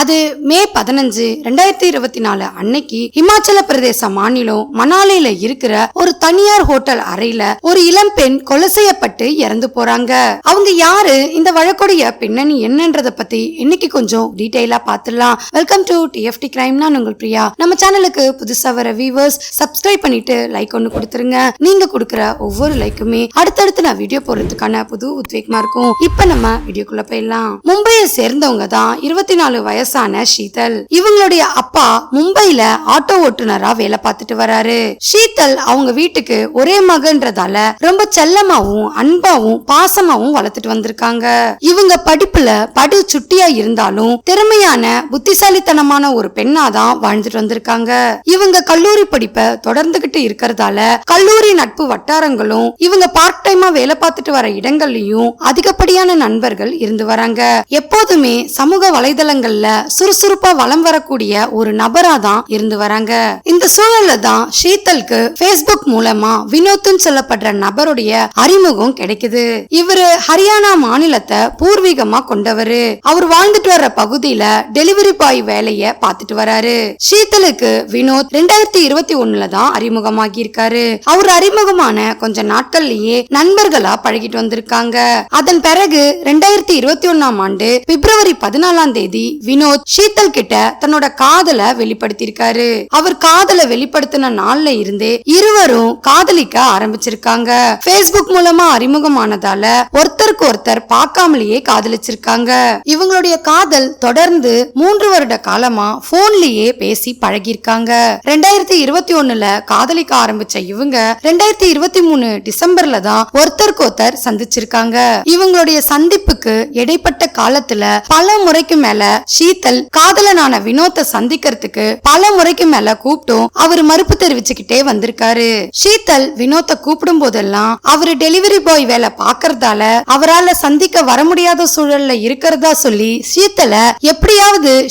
அது மே 15, 2024 அன்னைக்கு இமாச்சல பிரதேச மாநிலம் மணாலியில இருக்கிற ஒரு தனியார் ஹோட்டல் அறையில ஒரு இளம்பெண் கொலை செய்யப்பட்டு இறந்து போறாங்க. அவங்க யாரு, இந்த வழக்குடைய பின்னணி என்னன்றத பத்தி இன்னைக்கு கொஞ்சம் டீடைலா பாத்துடலாம். Welcome to DFT crime. நான் உங்கள் பிரியா. நம்ம சேனலுக்கு புதுசா வர வியூவர்ஸ் சப்ஸ்கிரைப் பண்ணிட்டு லைக் ஒன்னு கொடுத்துருங்க. நீங்க கொடுக்குற ஒவ்வொரு லைக்குமே அடுத்தடுத்து நான் வீடியோ போடுறதுக்கான புது உத்வேகமா இருக்கும். இப்ப நம்ம வீடியோக்குள்ள போயிடலாம். மும்பையை சேர்ந்தவங்க தான் 24 வயசான ஷீதல். இவங்களுடைய அப்பா மும்பைல ஆட்டோ ஓட்டுநரா வேலை பார்த்துட்டு வராரு. ஷீதல் அவங்க வீட்டுக்கு ஒரே மகன்றதால ரொம்ப செல்லமாவும் அன்பாவும் பாசமாவும் வளர்த்துட்டு வந்திருக்காங்க. இவங்க படிப்புல படு சுட்டியா இருந்தாலும் திறமையான புத்திசாலித்தனமான ஒரு பெண்ணா தான் வாழ்ந்துட்டு வந்திருக்காங்க. இவங்க கல்லூரி படிப்பை தொடர்ந்துகிட்டு இருக்கிறதால கல்லூரி நட்பு வட்டாரங்களும் இவங்க பார்ட் டைமா வேலை பார்த்துட்டு வர இடங்கள்லயும் அதிகப்படியான நண்பர்கள் இருந்து வராங்க. எப்போதுமே சமூக வலைதளங்கள்ல சுறுசுறுப்பா வலம் வரக்கூடிய ஒரு நபரா தான் இருந்து வராங்க. இந்த சூழல்ல தான் ஷீதலுக்கு பேஸ்புக் மூலமா வினோத்னு சொல்லப்படுற நபருடைய அறிமுகம் கிடைக்குது. இவரு ஹரியானா மாநிலத்தை பூர்வீகமா கொண்டவரு. அவர் வாழ்ந்துட்டு வர்ற பகுதியில டெலிவரி பாய் வேலைய பார்த்துட்டு வராரு. ஷீதலுக்கு வினோத் 2021 தான் அறிமுகமாகி இருக்காரு. அவர் அறிமுகமான கொஞ்ச நாட்கள்லயே நண்பர்களா பழகிட்டு வந்திருக்காங்க. அதன் பிறகு 2021 ஆண்டு பிப்ரவரி 14 வினோத் ஷீதல் கிட்ட தன்னோட காதலை வெளிப்படுத்தியிருக்காரு. அவர் காதலை வெளிப்படுத்தின நாள்ல இருந்தே இருவரும் காதலிக்க ஆரம்பிச்சிருக்காங்க. பேஸ்புக் மூலமா அறிமுகமானதால ஒருத்தருக்கு ஒருத்தர் பார்க்காமலேயே காதலிச்சிருக்காங்க. இவங்களுடைய காதல் தொடர்ந்து 3 வருட காலமா போன்லயே பேசி பழகிருக்காங்க. 2021 காதலிக்க ஆரம்பிச்ச இவங்க 2023 டிசம்பர்ல தான் ஒருத்தருக்கு ஒருத்தர் சந்திச்சிருக்காங்க. இவங்களுடைய சந்திப்புக்கு இடைப்பட்ட காலத்துல பல முறைக்கு மேல ஷீதல் காதலனான வினோத்தை சந்திக்கிறதுக்கு பல முறைக்கு மேல கூப்பிட்டும் அவர் மறுப்பு தெரிவிச்சுக்கிட்டே வந்திருக்காரு. ஷீதல் வினோத்தை கூப்பிடும் போதெல்லாம் அவரு டெலிவரி பாய் வேலை பாக்குறதால அவரால் சந்திக்க வர முடியாத சூழல்ல இருக்கிறதா சொல்லி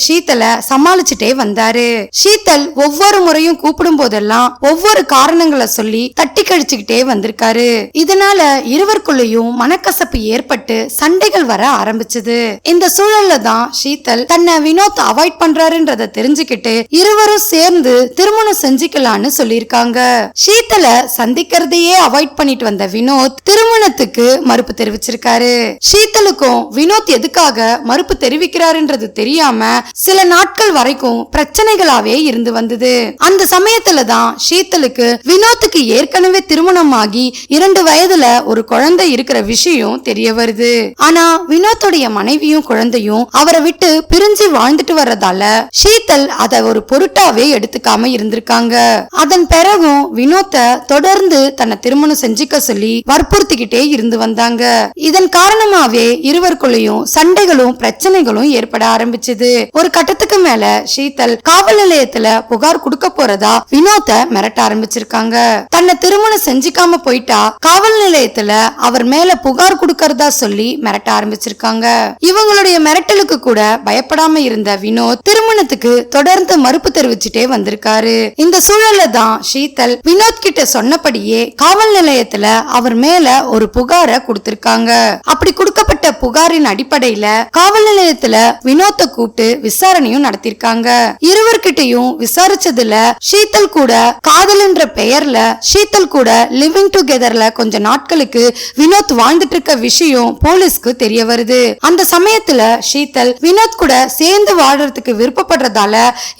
ஷீதலை சமாளிச்சுட்டே வந்தாரு. ஷீதல் ஒவ்வொரு முறையும் கூப்பிடும் போதெல்லாம் ஒவ்வொரு காரணங்களை சொல்லி தட்டி கழிச்சுக்கிட்டே வந்திருக்காரு. இதனால இருவருக்குள்ளயும் மனக்கசப்பு ஏற்பட்டு சண்டைகள் வர ஆரம்பிச்சது. இந்த சூழல்ல தான் ஷீதல் தன்னை வினோத் அவாய்ட் பண்றாருன்றத தெரிஞ்சுக்கிட்டு இருவரும் சேர்ந்து திருமணம் செஞ்சுக்கலான்னு சொல்லிருக்காங்க. ஷீதலை சந்திக்கிறதையே அவாய்ட் பண்ணிட்டு வந்த வினோத் திருமணத்துக்கு மறுப்பு தெரிவிச்சிருக்காரு. ஷீதலுக்கும் வினோத் எதுக்காக மறுப்பு தெரிவிக்கிறாருன்றது தெரியாம சில நாட்கள் வரைக்கும் பிரச்சனைகளாவே இருந்து வந்தது. அந்த சமயத்துல தான் ஷீதலுக்கு வினோத்துக்கு ஏற்கனவே திருமணமாகி 2 வயதுல ஒரு குழந்தை இருக்கிற விஷயம் தெரிய வருது. ஆனா வினோத்துடைய மனைவியும் குழந்தையும் அவரை விட்டு பிரிஞ்சு வாழ்ந்துட்டு வர்றதால ஷீதல் அதை ஒரு பொருட்டாவே எடுத்துக்காம இருந்திருக்காங்க. அதன் பிறகும் வினோத்தை தொடர்ந்து தன்னை திருமணம் செஞ்சுக்க சொல்லி வற்புறுத்திக்கிட்டே இருந்து வந்தாங்க. இதன் காரணமாவே இருவருக்குள்ளயும் சண்டைகளும் பிரச்சனைகளும் ஏற்பட ஆரம்பிச்சது. ஒரு கட்டத்துக்கு மேல ஷீதல் காவல் நிலையத்துல புகார் கொடுக்க போறதா வினோத்தை மிரட்ட ஆரம்பிச்சிருக்காங்க. தன்னை திருமணம் செஞ்சுக்காம போயிட்டா காவல் நிலையத்துல அவர் மேல புகார் கொடுக்கறதா சொல்லி மிரட்ட ஆரம்பிச்சிருக்காங்க. இவங்களுடைய மிரட்டலுக்கு கூட பயப்படாம இருந்த வினோத் திருமணத்துக்கு தொடர்ந்து மறுப்பு தெரிவிச்சுட்டே வந்திருக்காரு. இந்த சூழல்ல தான் ஷீதல் வினோத் கிட்ட சொன்னபடியே காவல் நிலையத்துல அவர் மேல ஒரு புகாரை கொடுத்திருக்காங்க. அப்படி கொடுக்கப்பட்ட புகாரின் அடிப்படையில காவல் நிலையத்துல வினோத்தை கூப்பிட்டு விசாரணையும் நடத்திருக்காங்க. இருவர்கிட்டையும் விசாரிச்சதுல ஷீதல் கூட காதல் என்ற பெயர்ல ஷீதல் கூட லிவிங் டுகெதர்ல கொஞ்ச நாட்களுக்கு வினோத் வாழ்ந்துட்டு இருக்க விஷயம் போலீஸ்க்கு தெரிய வருது. அந்த சமயத்துல ஷீதல் வினோத் கூட சேர்ந்து வாழ்றதுக்கு விருப்பப்படுறதால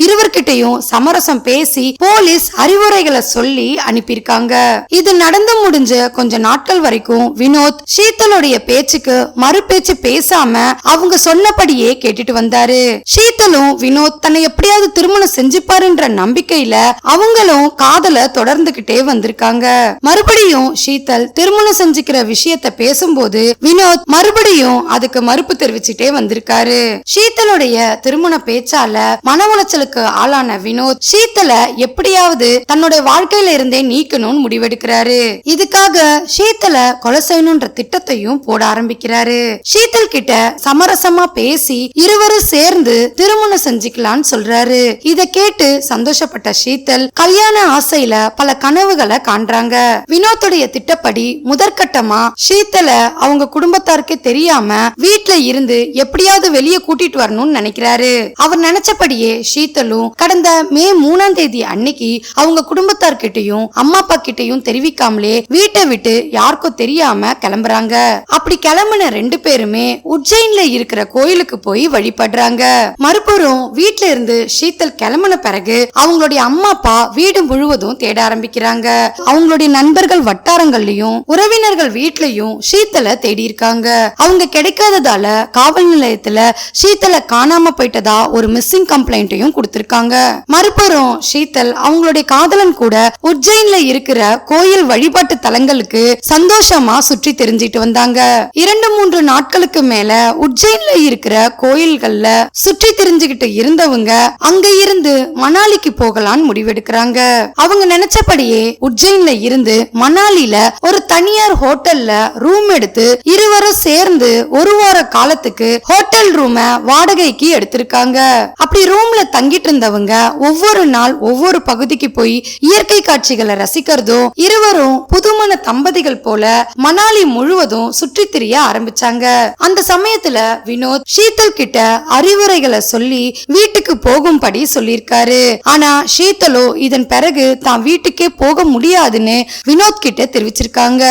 இருவர்கிட்டையும் சமரசம் பேசி போலீஸ் அறிவுரைகளை சொல்லி அனுப்பியிருக்காங்க. இது நடந்து முடிஞ்ச கொஞ்ச நாட்கள் வரைக்கும் வினோத் ஷீதலுடைய பேச்சுக்கு மறு பேச்சு பேசாம அவங்க சொன்னபடியே கேட்டுட்டு வந்தாரு. ஷீதலும் வினோத் தன்னை எப்படியாவது திருமணம் செஞ்சுப்பாருன்ற நம்பிக்கையில அவங்களும் காதலை தொடர்ந்துகிட்டே வந்திருக்காங்க. மறுபடியும் ஷீதல் திருமணம் செஞ்சுக்கிற விஷயத்த பேசும்போது வினோத் மறுபடியும் அதுக்கு மறுப்பு தெரிவிச்சுட்டே வந்திருக்காரு. ஷீதலுடைய திருமண பேச்சால மன உளைச்சலுக்கு ஆளான வினோத் ஷீதலை எப்படியாவது தன்னுடைய வாழ்க்கையில இருந்தே நீக்கணும்னு முடிவெடுக்கிறாரு. இதுக்காக ஷீதலை கொலை செய்யணும்ன்ற திட்டத்தையும் போட ஆரம்பிக்கிறாரு. ஷீதல் கிட்ட சமரசமா பேசி இருவரும் சேர்ந்து திருமணம் செஞ்சுக்கலான்னு சொல்றாரு. இத கேட்டு சந்தோஷப்பட்ட ஷீதல் கல்யாண ஆசையில பல கனவுகளை காண்றாங்க. வினோத்துடைய திட்டப்படி முதற்கட்டமா ஷீதலை அவங்க குடும்பத்தாருக்கே தெரியாம வீட்டுல இருந்து எப்படியாவது வெளியே கூட்டிட்டு வரணும்னு தெரிஞ்சுக்கணும்னு நினைக்கிறாரு. அவர் நினைச்சபடியே ஷீதலும் கடந்த மே 3ஆம் தேதி அன்னைக்கு அவங்க குடும்பத்தார்கிட்டையும் அம்மா அப்பா கிட்டையும் தெரிவிக்காமலே வீட்டை விட்டு யாருக்கும் தெரியாம கிளம்புறாங்க. அப்படி கிளம்புன 2 பேருமே உஜ்ஜைன்ல இருக்கிற கோயிலுக்கு போய் வழிபடுறாங்க. மறுபுறம் வீட்டுல இருந்து ஷீதல் கிளம்பின பிறகு அவங்களுடைய அம்மா அப்பா வீடு முழுவதும் தேட ஆரம்பிக்கிறாங்க. அவங்களுடைய நண்பர்கள் வட்டாரங்கள்லயும் உறவினர்கள் வீட்லயும் ஷீதலை தேடி இருக்காங்க. அவங்க கிடைக்காததால காவல் நிலையத்துல ஷீதலை காணாம போயிட்டதா ஒரு மிஸ்ஸிங் கம்ப்ளைண்ட்டையும் கொடுத்திருக்காங்க. மறுபுறம் ஷீதல் அவங்களுடைய காதலன் கூட உஜ்ஜைன்ல இருக்கிற கோயில் வழிபாட்டு தலங்களுக்கு சந்தோஷமா சுற்றி தெரிஞ்சிட்டு வந்தாங்க. 2-3 நாட்களுக்கு மேல உஜ்ஜைன்ல இருக்கிற கோயில்கள்ல சுற்றி தெரிஞ்சுக்கிட்டு இருந்தவங்க அங்க இருந்து மணாலிக்கு போகலான்னு முடிவெடுக்கிறாங்க. அவங்க நினைச்சபடியே உஜ்ஜைன்ல இருந்து மணாலில ஒரு தனியார் ஹோட்டல்ல ரூம் எடுத்து இருவரும் சேர்ந்து 1 வார காலத்துக்கு ஹோட்டல் ரூம வாடகைக்கு எடுத்திருக்காங்க. அப்படி ரூம்ல தங்கிட்டு இருந்தவங்க ஒவ்வொரு நாள் ஒவ்வொரு பகுதிக்கு போய் இயற்கை காட்சிகளை ரசிக்கிறதும் இருவரும் புதுமண தம்பதிகள் போல மணாலி முழுவதும் சுற்றி திரிய ஆரம்பிச்சாங்க. அந்த சமயத்துல வினோத் ஷீதல் கிட்ட அறிவுரைகளை சொல்லி வீட்டுக்கு போகும்படி சொல்லிருக்காரு. ஆனா ஷீதலோ இதன் பிறகு தான் வீட்டுக்கே போக முடியாதுன்னு வினோத் கிட்ட தெரிவிச்சிருக்காங்க.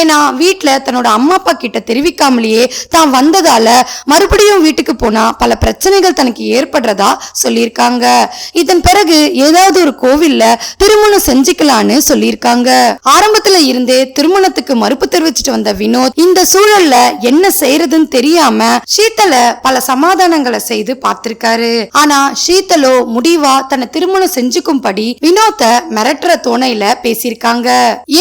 ஏன்னா வீட்டுல தன்னோட அம்மா அப்பா கிட்ட தெரிவிக்காமலேயே தான் வந்ததால மறுபடியும் வீட்டுக்கு போனா பல பிரச்சனைகள் தனக்கு ஏற்படுறதா சொல்லியிருக்காங்க. இதன் பிறகு ஏதாவது ஒரு கோவில்ல திருமணம் செஞ்சுக்கலான்னு சொல்லியிருக்காங்க. ஆரம்பத்துல இருந்தே திருமணத்துக்கு மறுப்பு தெரிவிச்சிட்டு வந்த வினோத் இந்த சூழல்ல என்ன செய்யறதுன்னு தெரியாம ஷீதலை பல சமாதானங்களை செய்து பார்த்திருக்காரு. ஆனா ஷீதலோ முடிவா தன்னை திருமணம் செஞ்சுக்கும்படி வினோத்த மிரட்டுற தோணையில பேசியிருக்காங்க.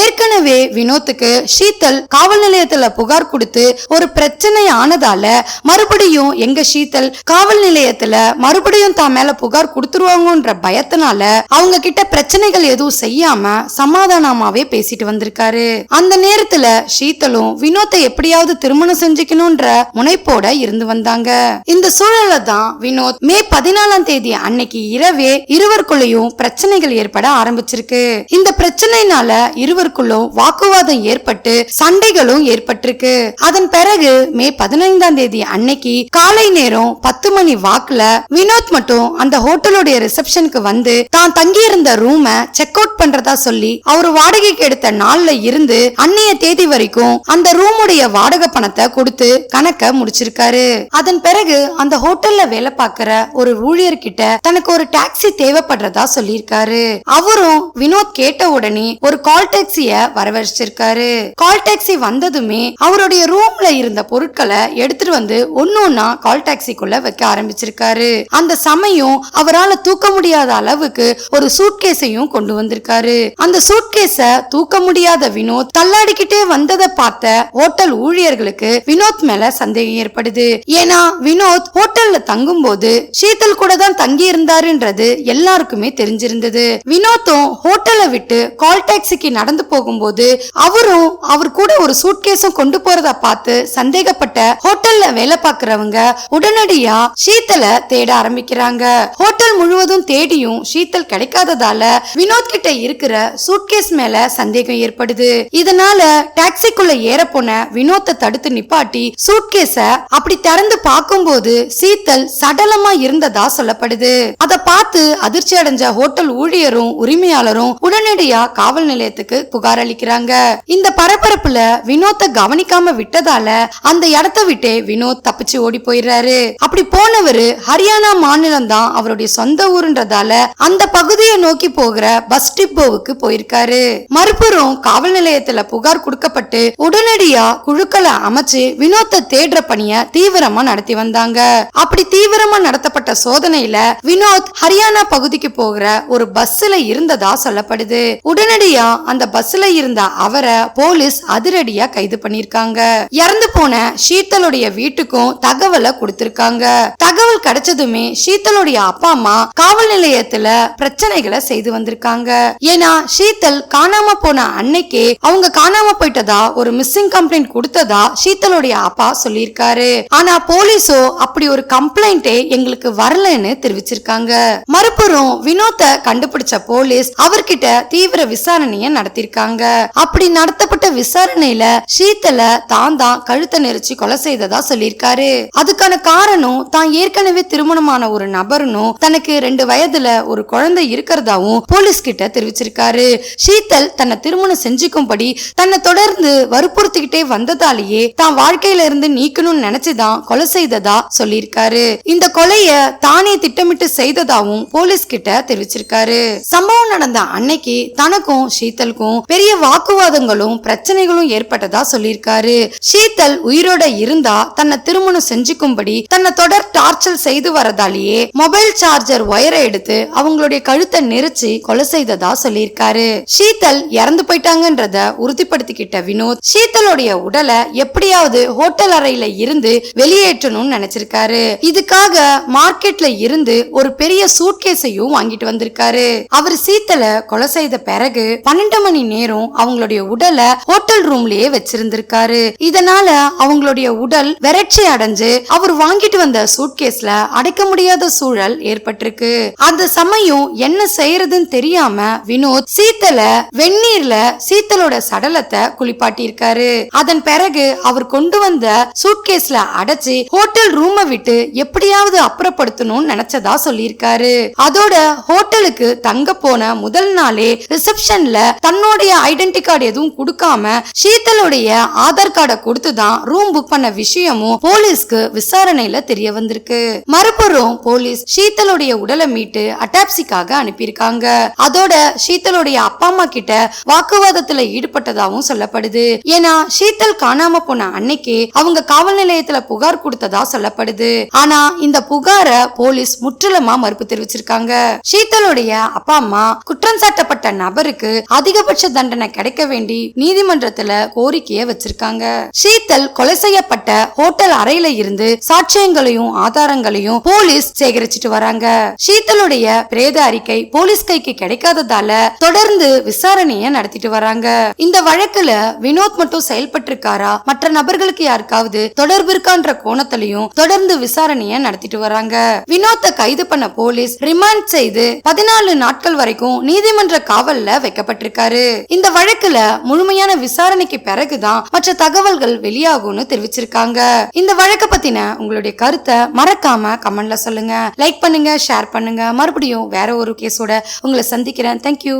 ஏற்கனவே வினோத்துக்கு ஷீதல் காவல் நிலையத்துல புகார் கொடுத்து ஒரு பிரச்சனை ஆனதால மறுபடியும் எங்க ஷீதல் காவல் நிலையத்துல மறுபடியும் தான் மேல புகார் கொடுத்துருவாங்கன்ற பயத்தினால அவங்க கிட்ட பிரச்சனைகள் எதுவும் செய்யாம சமாதானமாவே பேசிட்டு வந்திருக்காரு. அந்த நேரத்துல ஷீதலும் வினோத்தை எப்படியாவது திருமணம் செஞ்சுக்கணும்ன்ற முனைப்போட இருந்து வந்தாங்க. இந்த சூழல்ல தான் வினோத் மே 14ஆம் தேதி அன்னைக்கு இரவே இருவருக்குள்ளயும் பிரச்சனைகள் ஏற்பட ஆரம்பிச்சிருக்கு. இந்த பிரச்சனைனால இருவருக்குள்ளும் வாக்குவாதம் ஏற்பட்டு சண்டைகளும் ஏற்பட்டிருக்கு. அதன் பிறகு மே 15ஆம் தேதி அன்னைக்கு காலை நேரம் 10 மணி வாக்குல வினோத் மட்டும் அந்த ஹோட்டலுடைய ரிசப்ஷனுக்கு வந்து தான் தங்கி இருந்த ரூம செக் அவுட் பண்றதா சொல்லி அவர் வாடகைக்கு எடுத்த நாள்ல இருந்து அன்னைய தேதி வரைக்கும் அந்த ரூமுடைய வாடகை பணத்தை கொடுத்து கணக்க முடிச்சிருக்காரு. அதன் பிறகு அந்த ஹோட்டல்ல வேலை பார்க்கிற ஒரு ஊழியர் கிட்ட தனக்கு ஒரு டாக்ஸி தேவைப்படுறதா சொல்லியிருக்காரு. அவரும் வினோத் கேட்ட உடனே ஒரு கால் டாக்ஸிய வரவழைச்சிருக்காரு. கால் டாக்ஸி வந்ததுமே அவருடைய ரூம்ல இருந்த பொருட்களை எடுத்துட்டு வந்து ஒன்னொன்னா கால் டாக்ஸிக்குள்ள வைக்க ஆரம்பிச்சிருக்காரு. அந்த சமயம் அவரால் தூக்க முடியாத அளவுக்கு ஒரு சூட்கேஸையும் கொண்டு வந்திருக்காரு. அந்த சூட்கேஸ தூக்க முடியாத வினோத் தள்ளாடிக்கிட்டே வந்ததை பார்த்த ஹோட்டல் ஊழியர்களுக்கு வினோத் மேல சந்தேகம் ஏற்படுது. ஏன்னா வினோத் ஹோட்டல்ல தங்கும் போது ஷீதல் கூட தான் தங்கி இருந்தாருன்றது எல்லாருக்குமே தெரிஞ்சிருந்தது. வினோத்தும் ஹோட்டலை விட்டு கால் டாக்ஸிக்கு நடந்து போகும்போது அவரும் அவர் கூட ஒரு சூட்கேஸும் கொண்டு போறத பார்த்து சந்தேகப்பட்ட ஹோட்டல்ல வேலை பார்க்கிறவங்க உடனடியா ஷீதலை தேட ஆரம்பிக்கிறாங்க. ஹோட்டல் முழுவதும் தேடியும் ஷீதல் கிடைக்காததால வினோத் கிட்ட இருக்கிற சூட்கேஸ் மேல சந்தேகம் ஏற்படுது. இதனால டாக்ஸிக்குள்ள ஏற போன வினோத்தை தடுத்து நிப்பாட்டி சூட்கேஸ அப்படி திறந்து பார்க்கும்போது ஷீதல் சடலமா இருந்ததா சொல்லப்படுது. அதை பார்த்து அதிர்ச்சி அடைஞ்ச ஹோட்டல் ஊழியரும் உரிமையாளரும் உடனடியா காவல் நிலையத்துக்கு புகார் அளிக்கிறாங்க. இந்த பரபரப்புல வினோத்தை கவனிக்காம விட்டதால அந்த இடத்தை விட்டு வினோத் தப்பிச்சு ஓடி போயிடுறாரு. அப்படி போனவரு ஹரியானா மாநிலம் தான் அவருடைய சொந்த ஊருன்றதால அந்த பகுதியை நோக்கி போகிற பஸ் டிப்போவுக்கு போயிருக்காரு. மறுபுறம் காவல் நிலையத்துல புகார் கொடுக்கப்பட்டு உடனடியா குழுக்களை அமைச்சு வினோத்தை தேடுற பணிய தீவிரமா நடத்தி வந்தாங்க. அப்படி தீவிரமா நடத்தப்பட்ட சோதனையில வினோத் ஹரியானா பகுதிக்கு போகிற ஒரு பஸ்ல இருந்ததா சொல்லப்படுது. உடனடியா அந்த பஸ்ல இருந்த அவரை போலீஸ் அதிரடியா கைது பண்ணிருக்காங்க. இறந்து போன ஷீதலுடைய வீட்டுக்கும் தகவலை கொடுத்திருக்காங்க. தகவல் கிடைச்சதுமே ஷீதலுடைய அப்பா அம்மா காவல் நிலையத்துல பிரச்சனைகளை செய்து வந்திருக்காங்க. ஏன்னா ஷீதல் காணாம போன அன்னைக்கே அவங்க காணாம போயிட்டதா ஒரு மிஸ்ஸிங் கம்ப்ளைண்ட் கொடுத்ததா ஷீதலுடைய அப்பா சொல்லியிருக்காரு. ஆனா போலீஸோ அப்படி ஒரு கம்ப்ளைண்டே எங்களுக்கு வரலன்னு தெரிவிச்சிருக்காங்க. மறுபுறம் வினோத்தை கண்டுபிடிச்ச போலீஸ் அவர்கிட்ட தீவிர விசாரணைய நடத்திருக்காங்க. அப்படி நடத்தப்பட்ட மேற்கொண்ட விசாரணையில ஷீத்தல தான் கழுத்தை நெரிச்சு கொலை செய்ததா சொல்லியிருக்காரு. அதுக்கான காரணம் தான் ஏற்கனவே திருமணமான ஒரு நபருனும் தனக்கு 2 வயதுல ஒரு குழந்தை இருக்கிறதாவும் போலீஸ் கிட்ட தெரிவிச்சிருக்காரு. ஷீத்தல் தன்னை திருமணம் செஞ்சுக்கும்படி தன்னை தொடர்ந்து வற்புறுத்திக்கிட்டே வந்ததாலேயே தான் வாழ்க்கையில இருந்து நீக்கணும்னு நினைச்சுதான் கொலை செய்ததா சொல்லியிருக்காரு. இந்த கொலைய தானே திட்டமிட்டு செய்ததாவும் போலீஸ் கிட்ட தெரிவிச்சிருக்காரு. சம்பவம் நடந்த அன்னைக்கு தனக்கும் ஷீத்தலுக்கும் பெரிய வாக்குவாதங்களும் பிரச்சனைகளும் ஏற்பட்டதா சொல்லியிருக்காரு. ஷீத்தல் உயிரோட இருந்தா தன்னை திருமணம் செஞ்சுக்கும்படி தன்னை தொடர் டார்ச்சர் செய்து வரதாலேயே மொபைல் சார்ஜர் ஒயரை எடுத்து அவங்களுடைய கழுத்தை நெரிச்சு கொலை செய்ததா சொல்லியிருக்காரு. ஷீத்தல் இறந்து போயிட்டாங்கன்றத உறுதிப்படுத்திக்கிட்ட வினோத் ஷீத்தலுடைய உடலை எப்படியாவது ஹோட்டல் அறையில இருந்து வெளியேற்றணும்னு நினைச்சிருக்காரு. இதுக்காக மார்க்கெட்ல இருந்து ஒரு பெரிய சூட்கேஸையும் வாங்கிட்டு வந்திருக்காரு. அவர் ஷீத்தலை கொலை செய்த பிறகு 12 மணி நேரம் அவங்களுடைய உடலை ஹோட்டல் ரூம்லயே வச்சிருந்திருக்காரு. இதனால அவங்களுடைய உடல் வறட்சி அடைஞ்சு அவர் வாங்கிட்டு வந்த சூட்கேஸ்ல அடைக்க முடியாத சூழல் ஏற்பட்டிருக்கு. அந்த சமயம் என்ன செய்யறதுன்னு தெரியாம வினோத் ஷீத்தல வெந்நீர்ல ஷீத்தலோட சடலத்தை குளிப்பாட்டி இருக்காரு. அதன் பிறகு அவர் கொண்டு வந்த சூட்கேஸ்ல அடைச்சு ஹோட்டல் ரூமை விட்டு எப்படியாவது அப்புறப்படுத்தணும்னு நினைச்சதா சொல்லியிருக்காரு. அதோட ஹோட்டலுக்கு தங்க போன முதல் நாளே ரிசப்ஷன்ல தன்னுடைய ஐடென்டி கார்டு எதுவும் கொடுக்காம ஷீத்தலுடைய ஆதார் கார்டை கொடுத்துதான் ரூம் புக் பண்ண விஷயமும் போலீஸ்க்கு விசாரணையில தெரிய வந்திருக்கு. மறுபுறம் போலீஸ் ஷீத்தலுடைய உடலை மீட்டு அட்டாப்சிக்காக அனுப்பியிருக்காங்க. அதோட ஷீத்தலுடைய அப்பா அம்மா கிட்ட வாக்குவாதத்துல ஈடுபட்டதாகவும் சொல்லப்படுது. ஏன்னா ஷீத்தல் காணாம போன அன்னைக்கு அவங்க காவல் நிலையத்துல புகார் கொடுத்ததா சொல்லப்படுது. ஆனா இந்த புகார போலீஸ் முற்றிலுமா மறுப்பு தெரிவிச்சிருக்காங்க. ஷீத்தலுடைய அப்பா அம்மா குற்றம் சாட்டப்பட்ட நபருக்கு அதிகபட்ச தண்டனை கிடைக்க வேண்டி நீதிமன்றத்துல கோரிக்கையை வச்சிருக்காங்க. ஷீத்தல் கொலை செய்யப்பட்ட ஹோட்டல் அறையில இருந்து சாட்சியங்களையும் ஆதாரங்களையும் போலீஸ் சேகரிச்சிட்டு வராங்க. ஷீத்தலுடைய பிரேத அறிக்கை போலீஸ் கைக்கு கிடைக்காததால தொடர்ந்து விசாரணையை நடத்திட்டு வராங்க. இந்த வழக்குல வினோத் மட்டும் செயல்பட்டு இருக்காரா, மற்ற நபர்களுக்கு யாருக்காவது தொடர்பு இருக்கான்ற கோணத்திலையும் தொடர்ந்து விசாரணையை நடத்திட்டு வராங்க. வினோத்தை கைது பண்ண போலீஸ் ரிமாண்ட் செய்து 14 நாட்கள் வரைக்கும் நீதிமன்ற காவல்ல வைக்கப்பட்டிருக்காரு. இந்த வழக்குல முழுமையான விசாரணைக்கு பிறகுதான் மற்ற தகவல்கள் வெளியாகும்னு தெரிவிச்சிருக்காங்க. இந்த வழக்கை பத்தின உங்களுடைய கருத்தை மறக்காம கமெண்ட்ல சொல்லுங்க. லைக் பண்ணுங்க, ஷேர் பண்ணுங்க. மறுபடியும் வேற ஒரு கேஸோட உங்களை சந்திக்கிறேன். தேங்க்யூ.